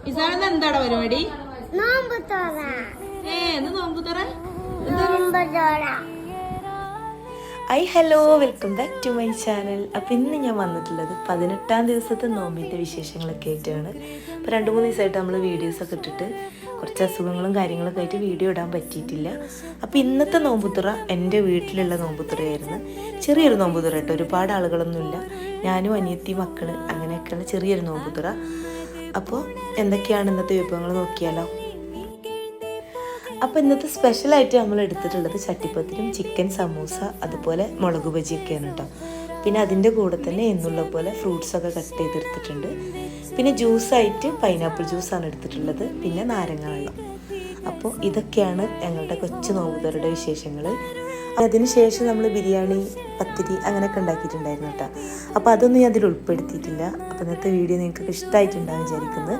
ഇസാണെന്ന് എന്താടാ പരിപാടി? നോമ്പ് തുറ. Hi hello, welcome back to my channel. അപ്പോൾ ഇന്ന് ഞാൻ വന്നിട്ടുള്ളത് 18ാം ദിവസത്തെ നോമ്പിൻ്റെ വിശേഷങ്ങളൊക്കെ ആയിട്ടാണ്. അപ്പോൾ 2-3 ദിവസമായിട്ട് നമ്മൾ വീഡിയോസൊക്കെ ഇട്ടിട്ട് കുറച്ച് അസുഖങ്ങളും കാര്യങ്ങളൊക്കെ ആയിട്ട് വീഡിയോ ഇടാൻ പറ്റിയിട്ടില്ല. അപ്പോൾ ഇന്നത്തെ നോമ്പുതുറ എൻ്റെ വീട്ടിലുള്ള നോമ്പുതുറയായിരുന്നു. ചെറിയൊരു നോമ്പുതുറ കേട്ടോ, ഒരുപാട് ആളുകളൊന്നുമില്ല, ഞാനും അനിയത്തി മക്കൾ അങ്ങനെയൊക്കെയുള്ള ചെറിയൊരു നോമ്പുതുറ. അപ്പോൾ എന്തൊക്കെയാണ് ഇന്നത്തെ വിഭവങ്ങൾ നോക്കിയാലോ. അപ്പോൾ ഇന്നത്തെ സ്പെഷ്യലായിട്ട് നമ്മൾ എടുത്തിട്ടുള്ളത് ചട്ടിപ്പത്തിരും ചിക്കൻ സമൂസ അതുപോലെ മുളക് ബജിയൊക്കെയാണ് കേട്ടോ. പിന്നെ അതിൻ്റെ കൂടെ തന്നെ എന്നുള്ള പോലെ ഫ്രൂട്ട്സൊക്കെ കട്ട് ചെയ്തെടുത്തിട്ടുണ്ട്. പിന്നെ ജ്യൂസായിട്ട് പൈനാപ്പിൾ ജ്യൂസാണ് എടുത്തിട്ടുള്ളത്, പിന്നെ നാരങ്ങ വെള്ളം. അപ്പോൾ ഇതൊക്കെയാണ് ഞങ്ങളുടെ കൊച്ചു നോമ്പുതുറയുടെ വിശേഷങ്ങൾ. അതിന് ശേഷം നമ്മൾ ബിരിയാണി, പത്തിരി അങ്ങനെയൊക്കെ ഉണ്ടാക്കിയിട്ടുണ്ടായിരുന്നു കേട്ടോ. അപ്പോൾ അതൊന്നും ഞാൻ അതിൽ ഉൾപ്പെടുത്തിയിട്ടില്ല. അപ്പോൾ ഇന്നത്തെ വീഡിയോ നിങ്ങൾക്ക് ഇഷ്ടമായിട്ടുണ്ടാകും വിചാരിക്കുന്നത്.